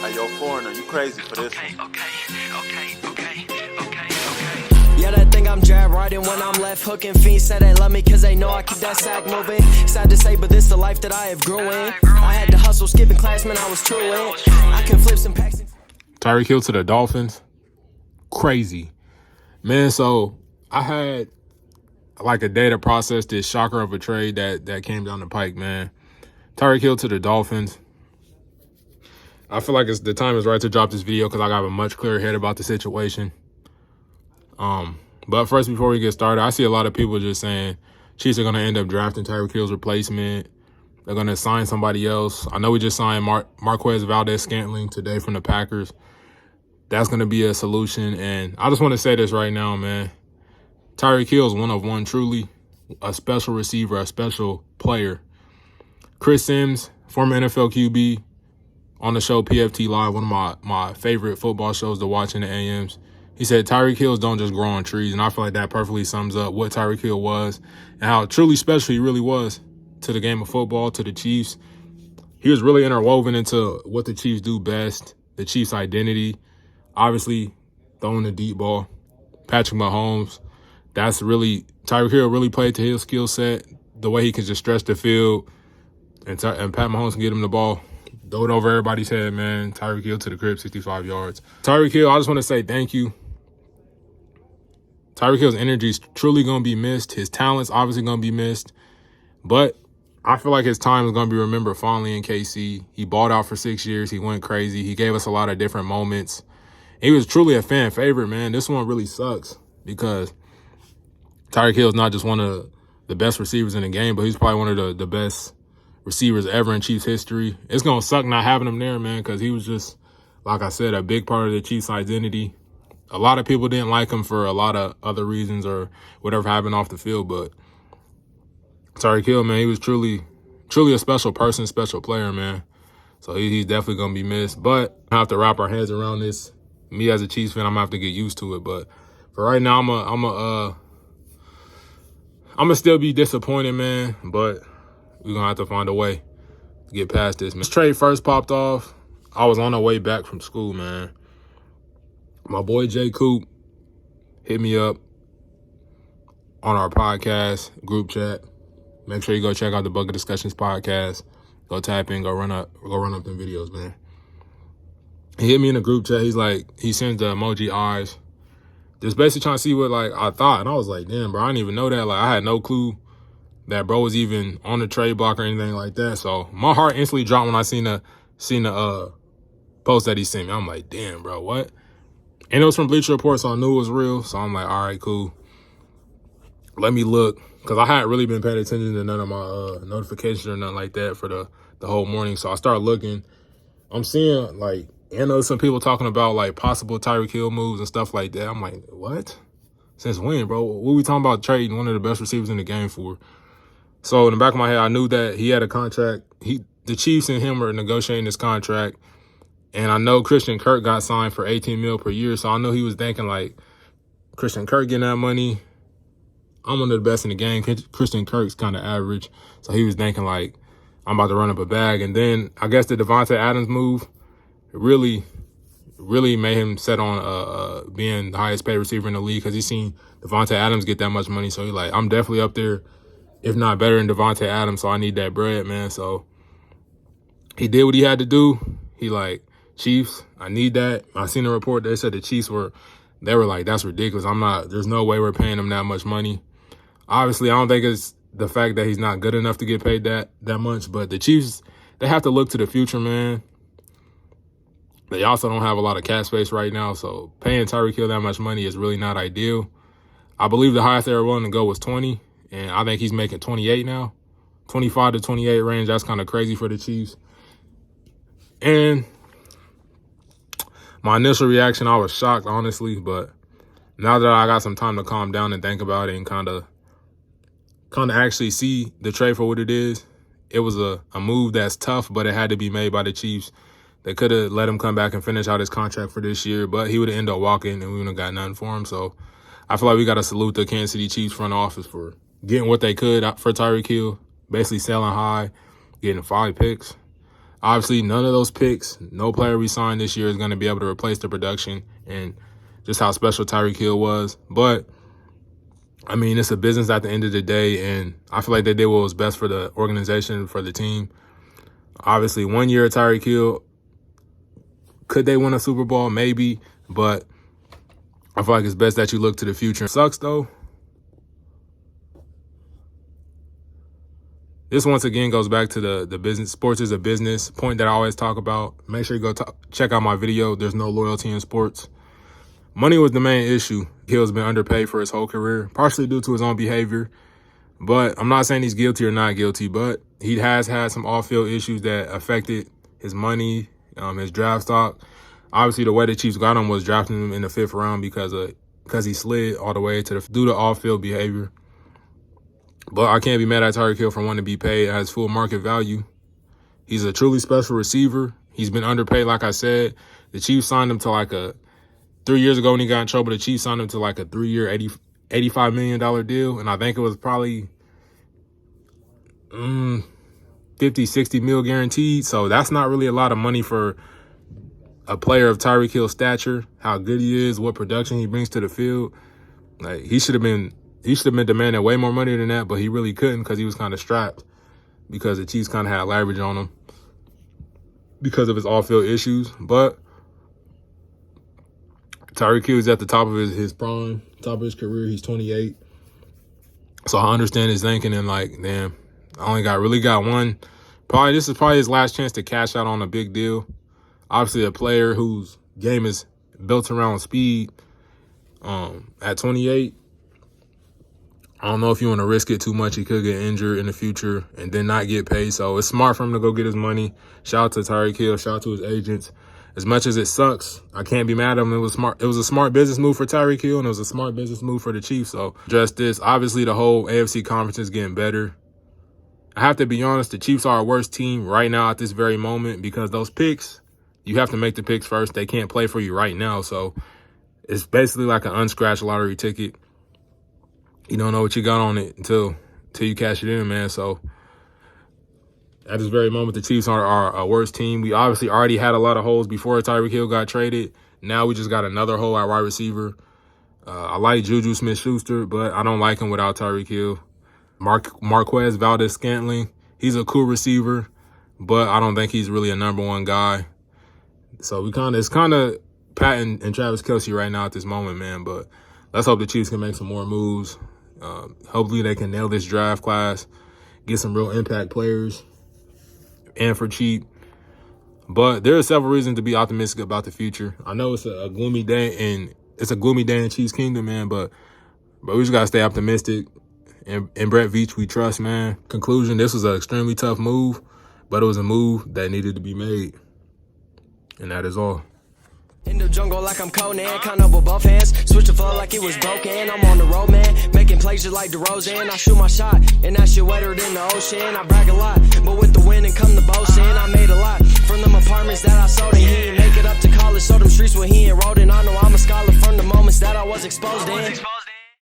Hey, yo, foreigner, you crazy for this one. Yeah, they think I'm jab riding when I'm left hooking. Fiends say they love me cause they know I keep that sack moving. Sad to say, but this the life that I have grew in. I had to hustle, skipping class, man, I was true in. I can flip some packs. Tyreek Hill to the Dolphins. Crazy. Man, so I had like a day to process this shocker of a trade that came down the pike, man. Tyreek Hill to the Dolphins. I feel like the time is right to drop this video because I got a much clearer head about the situation. But first, before we get started, I see a lot of people just saying Chiefs are going to end up drafting Tyreek Hill's replacement. They're going to sign somebody else. I know we just signed Marquez Valdez-Scantling today from the Packers. That's going to be a solution. And I just want to say this right now, man. Tyreek Hill is one of one, truly a special receiver, a special player. Chris Sims, former NFL QB, on the show PFT Live, one of my favorite football shows to watch in the AMs. He said Tyreek Hills don't just grow on trees, and I feel like that perfectly sums up what Tyreek Hill was and how truly special he really was to the game of football, to the Chiefs. He was really interwoven into what the Chiefs do best, the Chiefs' identity. Obviously, throwing the deep ball. Patrick Mahomes, that's really – Tyreek Hill really played to his skill set, the way he can just stretch the field, and Pat Mahomes can get him the ball. Throw it over everybody's head, man. Tyreek Hill to the crib, 65 yards. Tyreek Hill, I just want to say thank you. Tyreek Hill's energy is truly going to be missed. His talent's obviously going to be missed. But I feel like his time is going to be remembered fondly in KC. He balled out for 6 years. He went crazy. He gave us a lot of different moments. He was truly a fan favorite, man. This one really sucks because Tyreek Hill is not just one of the best receivers in the game, but he's probably one of the best receivers ever in Chiefs history. It's going to suck not having him there, man, because he was just, like I said, a big part of the Chiefs' identity. A lot of people didn't like him for a lot of other reasons or whatever happened off the field, but Tyreek Hill, man, he was truly a special person, special player, man. So he's definitely going to be missed. But I have to wrap our heads around this. Me as a Chiefs fan, I'm going to have to get used to it. But for right now, I'm gonna still be disappointed, man. But we're going to have to find a way to get past this, man. This trade first popped off. I was on the way back from school, man. My boy Jay Coop hit me up on our podcast group chat. Make sure you go check out the Bucket Discussions podcast. Go tap in, go run up them videos, man. He hit me in the group chat. He's like, he sends the emoji eyes. Just basically trying to see what like I thought. And I was like, damn, bro, I didn't even know that. Like I had no clue that bro was even on the trade block or anything like that. So my heart instantly dropped when I seen the post that he sent me. I'm like, damn, bro, what? And it was from Bleacher Report, so I knew it was real. So I'm like, all right, cool. Let me look. Because I hadn't really been paying attention to none of my notifications or nothing like that for the whole morning. So I started looking. I'm seeing, like, I know some people talking about, like, possible Tyreek Hill moves and stuff like that. I'm like, what? Since when, bro? What we talking about trading one of the best receivers in the game for? So in the back of my head, I knew that he had a contract. The Chiefs and him were negotiating this contract. And I know Christian Kirk got signed for $18 million per year. So I know he was thinking, like, Christian Kirk getting that money. I'm one of the best in the game. Christian Kirk's kind of average. So he was thinking, like, I'm about to run up a bag. And then I guess the Devontae Adams move really made him set on being the highest paid receiver in the league because he's seen Devontae Adams get that much money. So he's like, I'm definitely up there, if not better than Devontae Adams. So I need that bread, man. So he did what he had to do. He like, Chiefs, I need that. I seen a report that said the Chiefs were like, that's ridiculous. There's no way we're paying him that much money. Obviously, I don't think it's the fact that he's not good enough to get paid that much, but the Chiefs, they have to look to the future, man. They also don't have a lot of cap space right now, so paying Tyreek Hill that much money is really not ideal. I believe the highest they were willing to go was 20, and I think he's making 28 now. 25 to 28 range, that's kind of crazy for the Chiefs. And my initial reaction, I was shocked, honestly, but now that I got some time to calm down and think about it and kind of actually see the trade for what it is, it was a move that's tough, but it had to be made by the Chiefs. They could have let him come back and finish out his contract for this year, but he would have ended up walking and we wouldn't have got nothing for him. So I feel like we got to salute the Kansas City Chiefs front office for getting what they could for Tyreek Hill, basically selling high, getting 5 picks. Obviously, none of those picks, no player we signed this year is going to be able to replace the production and just how special Tyreek Hill was. But, I mean, it's a business at the end of the day, and I feel like they did what was best for the organization, for the team. Obviously, 1 year of Tyreek Hill, could they win a Super Bowl? Maybe, but I feel like it's best that you look to the future. It sucks, though. This, once again, goes back to the business. Sports is a business point that I always talk about. Make sure you go check out my video. There's no loyalty in sports. Money was the main issue. Hill's been underpaid for his whole career, partially due to his own behavior. But I'm not saying he's guilty or not guilty, but he has had some off-field issues that affected his money, his draft stock. Obviously, the way the Chiefs got him was drafting him in the 5th round because he slid all the way due to off-field behavior. But I can't be mad at Tyreek Hill for wanting to be paid at his full market value. He's a truly special receiver. He's been underpaid, like I said. The Chiefs signed him to 3 years ago when he got in trouble, the Chiefs signed him to a 3-year, $85 million deal. And I think it was probably 50, 60 mil guaranteed. So that's not really a lot of money for a player of Tyreek Hill's stature, how good he is, what production he brings to the field. He should have been demanding way more money than that, but he really couldn't because he was kind of strapped because the Chiefs kind of had leverage on him because of his off-field issues. But Tyreek Hill is at the top of his prime, top of his career. He's 28. So I understand his thinking and damn, I really got one. This is probably his last chance to cash out on a big deal. Obviously a player whose game is built around speed. At 28, I don't know if you want to risk it too much. He could get injured in the future and then not get paid. So it's smart for him to go get his money. Shout out to Tyreek Hill. Shout out to his agents. As much as it sucks, I can't be mad at him. It was smart. It was a smart business move for Tyreek Hill, and it was a smart business move for the Chiefs. So just this. Obviously, the whole AFC conference is getting better. I have to be honest, the Chiefs are a worse team right now at this very moment because those picks, you have to make the picks first. They can't play for you right now. So it's basically like an unscratched lottery ticket. You don't know what you got on it until you cash it in, man. So at this very moment, the Chiefs are a worse team. We obviously already had a lot of holes before Tyreek Hill got traded. Now we just got another hole at wide receiver. I like Juju Smith-Schuster, but I don't like him without Tyreek Hill. Marquez Valdes-Scantling, he's a cool receiver, but I don't think he's really a number one guy. So it's kind of Pat and Travis Kelce right now at this moment, man. But let's hope the Chiefs can make some more moves. Hopefully they can nail this draft class, get some real impact players, and for cheap. But there are several reasons to be optimistic about the future. I know it's a gloomy day, and it's a gloomy day in Chiefs Kingdom, man. But we just gotta stay optimistic. And Brett Veach, we trust, man. Conclusion: this was an extremely tough move, but it was a move that needed to be made, and that is all. In the jungle like I'm Conan, count up with both hands. Switch the flow like it was broken. I'm on the road, man, making plays just like DeRozan. I shoot my shot, and that shit wetter than the ocean. I brag a lot, but with the wind and come the boasting. I made a lot from them apartments that I sold in. He didn't make it up to college, so them streets where he enrolled in. I know I'm a scholar from the moments that I was exposed in.